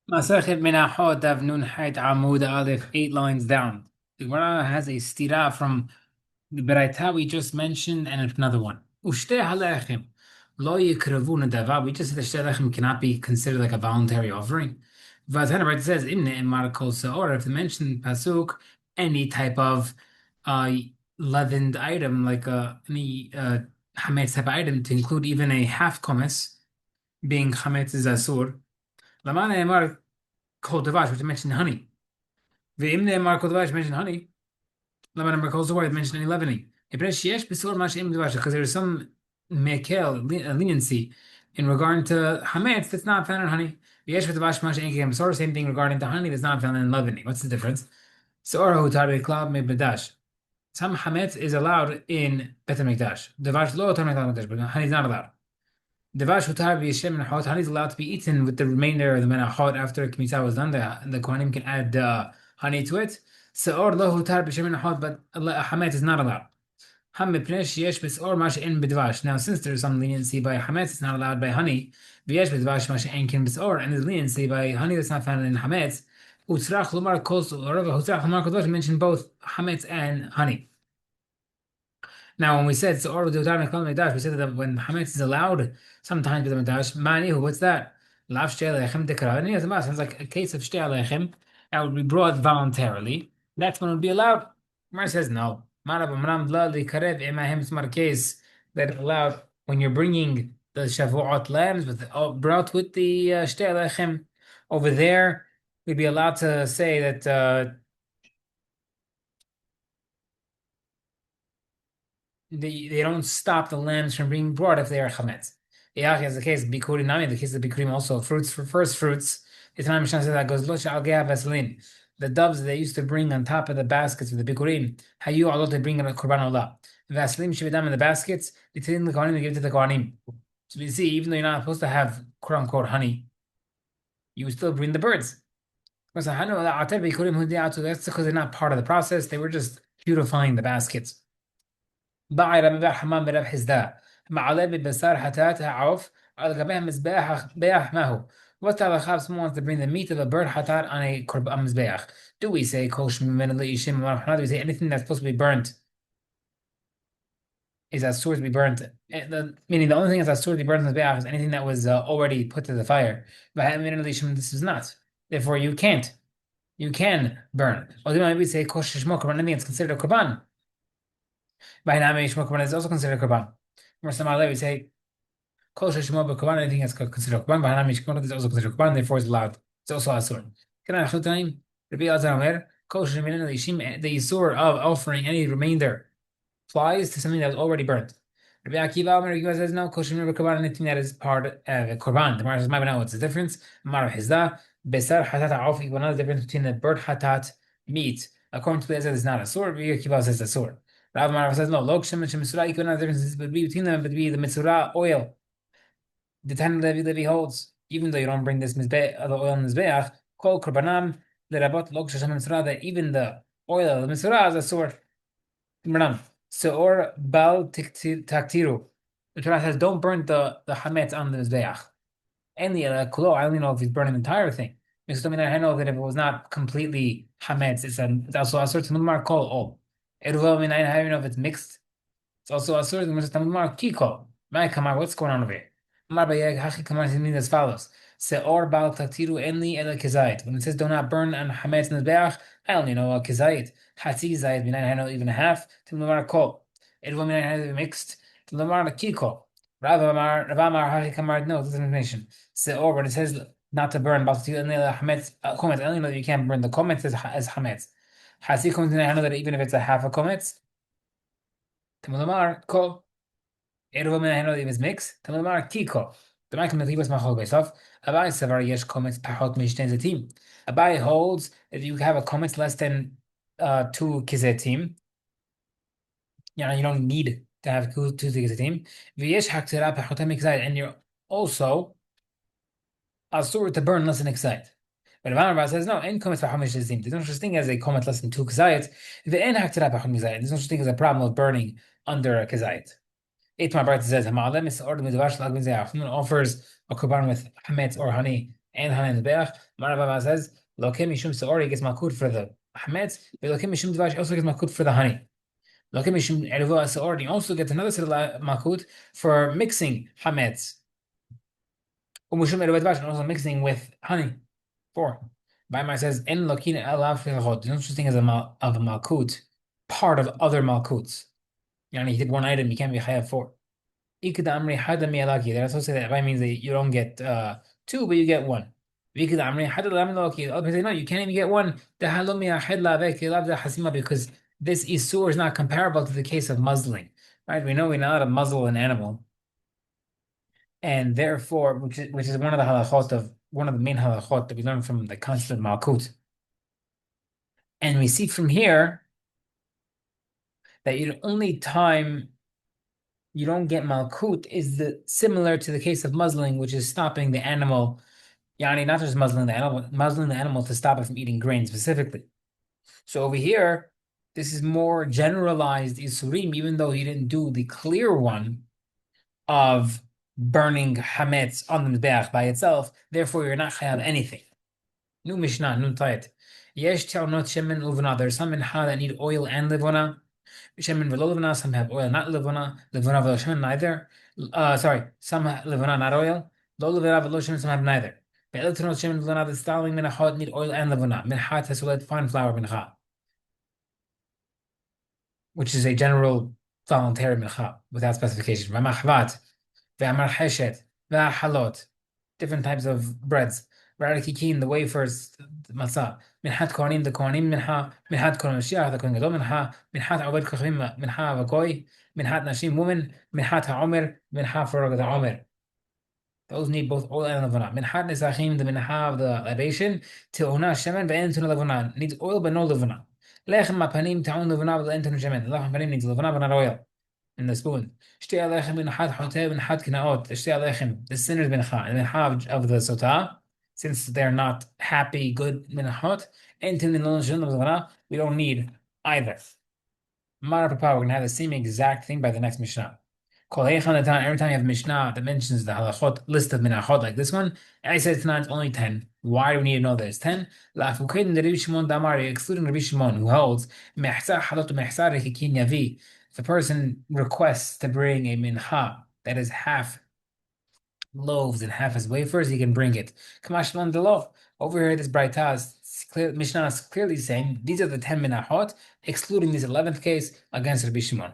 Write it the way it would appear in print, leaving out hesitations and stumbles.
Masachet Menahot Daf Nun Hayt Amud Aleph, 8 lines down. The Gemara has a stira from the Beraita we just mentioned and another one. Ushte halechem lo yikravu nadava. We just said the shtei halechem cannot be considered like a voluntary offering. Vazana right says imne and markol seor. If they mention pasuk any type of uh, leavened item like any hametz type of item to include even a half komes being hametz is asur. Lamana emar kol devash, which mentioned honey. Ve'im ne'emar kol devash mentioned honey. Lama number kol zawar mentioned any leavening. Because there is some mekel leniency in regard to hametz that's not found in honey. Same thing regarding to honey that's not found in leavening. What's the difference? So some hametz is allowed in Bet HaMikdash. Devash lo tar mikdash, but honey is not allowed. Devash hutar v'yishem menachot. Honey is allowed to be eaten with the remainder of the menachot after kmitza was done. The kohanim can add honey to it. Seor lo hutar b'yishem menachot, but hametz is not allowed. Ham mipnei sheyesh b'seor ma she'en b'dvash. Now, since there's some leniency by hametz, it's not allowed by honey. V'yesh b'dvash ma she'en ken b'seor, and there's leniency by honey that's not found in hametz. Utzrach lomar kol seor, utzrach lomar kol dvash mentioned both hametz and honey. Now, when we said so, we said that when hametz is allowed, sometimes with the mikdash, manihu, what's that? Lav shtei alechem dekara. Sounds like a case of shtei alechem that would be brought voluntarily. That's when it would be allowed. Mar says no. It's not a case that is allowed when you're bringing the shavuot lambs brought with the shtei alechem over there. We'd be allowed to say that. They don't stop the lambs from being brought if they are chametz. Yach is the case of bikurim nami. The case of bikurim also fruits for first fruits. It's not Mishnah says that goes lo she'algei vaseline. The doves they used to bring on top of the baskets of the bikurim hayu alot they bring in a korban olah. Vaseline shebedam in the baskets. They take the kohanim, they give it to the kohanim. So we see, even though you're not supposed to have quote unquote honey, you still bring the birds. That's because they're not part of the process. They were just beautifying the baskets. باع ربيع حمام بربح حسداء معلاه ببصار حتات عوف على جميع مذبح بيح ما هو. What's the halakha someone wants to bring the meat of a bird hatat on a mizbeach? Do we say kosh min ishim? Do we say anything that's supposed to be burnt is asur to be burnt? Meaning the only thing that's asur to be burnt in the mizbeach is anything that was already put to the fire. But this is not. Therefore, you can't. You can burn. Or maybe say kosh shmo korban. Anything that's considered a korban. Korban is also considered korban. We say kol sheshmo b'korban, anything that's considered korban. B'hanami shmot is also considered korban, therefore it's allowed. It's also asur. Can I achutaim? Rabbi Elazar Omer, kol sheshmin l'ishim, the isur of offering any remainder applies to something that was already burnt. Rabbi Akiva Omer, Akiva says no, kol sheshmin b'korban, anything that is part of a korban. The Gemara says, "My what's the difference?" Mar hizda besar hatat ha'of. You know the difference between the bird hatat meat. According to the Ezra, it's not asur. Rabbi Akiva says asur. Rav Marav says no. Log shem and shemesura. You can have differences between them, but be the mitzura oil. The Tan Levi holds, even though you don't bring this mizbeach, the oil in mizbeach, kol korbanam lerabot log shem mitzura, that even the oil of the mitzura is a sword. Korbanam seor bal taktiru. The Torah says don't burn the hametz on the mizbeach. And the kulo, I only know if he's burning the entire thing. Because I know that if it was not completely hametz, it's also a certain number kol all. Eruva minayin, how do you know if it's mixed? It's also a certain number kiko. My kamar, what's going on over here? Amar bayag hachi kamar means as follows: Seor bal taktiru enli el kizayit. When it says do not burn on hametz mizbeach, I only know a kizayit. Hatzi zayit minayin, I know even a half. Timlamar kol. Eruva minayin, how do you mixed? Timlamar kiko. Rav Amar hachi kamar, no, this is information. Seor, when it says not to burn bal taktiru enli hametz kometz, I only know that you can't burn the kometz as hametz. Hasi comes in, I know that even if it's a half a kometz, Tamulamar ko. Eruv I know that if it's mixed, Tamulamar kiko. The Michael Melibas Machol Beisof. Abai Savar Yesh komets pachot mishten zetim. Abai holds that you have a kometz less than 2 kizetim. You don't need to have 2 kizetim. V'yesh haktira pachotem excited, and you're also asur to burn less than excited. But Rav says no. En kometz pachot mishten zetim. There's no such thing as a kometz less than 2 kizayit. V'en haktira pachot mishten. There's no such thing as a problem of burning under a kizayit. Eight my brother says, someone offers a korban with hametz or honey, and Hanan Beach. Marababa says, Lokim Mishum Saori gets Malkut for the Hametz, but Lokim Mishum Dvash also gets Malkut for the honey. Lokim Mishum Erevo Saori also gets another set of Malkut for mixing Hametz. Umushum Erevo Dvash also mixing with honey. 4. Baimar says, En Lokin Elav Filchot. There's no such thing as a Malkut, part of other Malkuts. Yani he did one item, you can't be Chayav 4. Ikad Amri Hada Miyalaki. That also say that by means that you don't get 2, but you get 1. Ikad Amri Hada Lamilaki. Other people say, no, you can't even get 1. Because this Isur is not comparable to the case of muzzling. Right? We know we're not allowed to muzzle an animal. And therefore, which is one of the halachot of one of the main halachot that we learn from the concept of Malkut. And we see from here that the only time you don't get Malkut is similar to the case of muzzling, which is stopping the animal. Yani, not just muzzling the animal to stop it from eating grain specifically. So over here, this is more generalized Isurim, even though he didn't do the clear one of burning Hametz on the Mizbeach by itself. Therefore, you're not chayav anything. New Mishnah, Nun Tayet. Yesh Ta'onot Shemen Uvna. There's some mincha that need oil and livona. Shemen v'lo livona. Some have oil, not livona. Livona v'lo shemen, neither. Some have livona, not oil. Lo livona v'lo shemen, some have neither. Be'eltonot shemen v'lo not. The styling minachot need oil and livona. Minchat has fine flour mincha, which is a general voluntary mincha without specification. V'machvat, ve'amar heshet, ve'halot. Different types of breads. Rarikikin, the wafers, the matzah. Minchat kohanim, the kohanim mincha. Minchat kohen Mashiach, the kohen gadol mincha. Minchat aved kochim mincha v'goy. Minchat nashim women. Minchat ha'omer. Mincha for the omer. Those need both oil and levana. Minchat nesachim, the mincha of the libation. Te'ona shemen ve'en tuna levana. Needs oil but no levana. Lechem mapanim ta'on levana ve'en tuna shemen. Lechem mapanim needs levana but not oil. In the spoon. Shtei alechem minachat hoteh minachat kinaot. Shtei alechem, the sinner's mincha, and mincha of the sotah, since they're not happy, good minachot, and we don't need either. Mara Papa, we're going to have the same exact thing by the next Mishnah. Every time you have a Mishnah that mentions the halachot list of minachot like this one, I said tonight it's only 10. Why do we need to know that it's 10? Excluding Rabbi Shimon, who holds if a person requests to bring a mincha that is half loaves and half as wafers, he can bring it. Kamashman the law. Over here, this Braita Mishnah is clearly saying these are the 10 minachot, excluding this 11th case against Rabbi Shimon.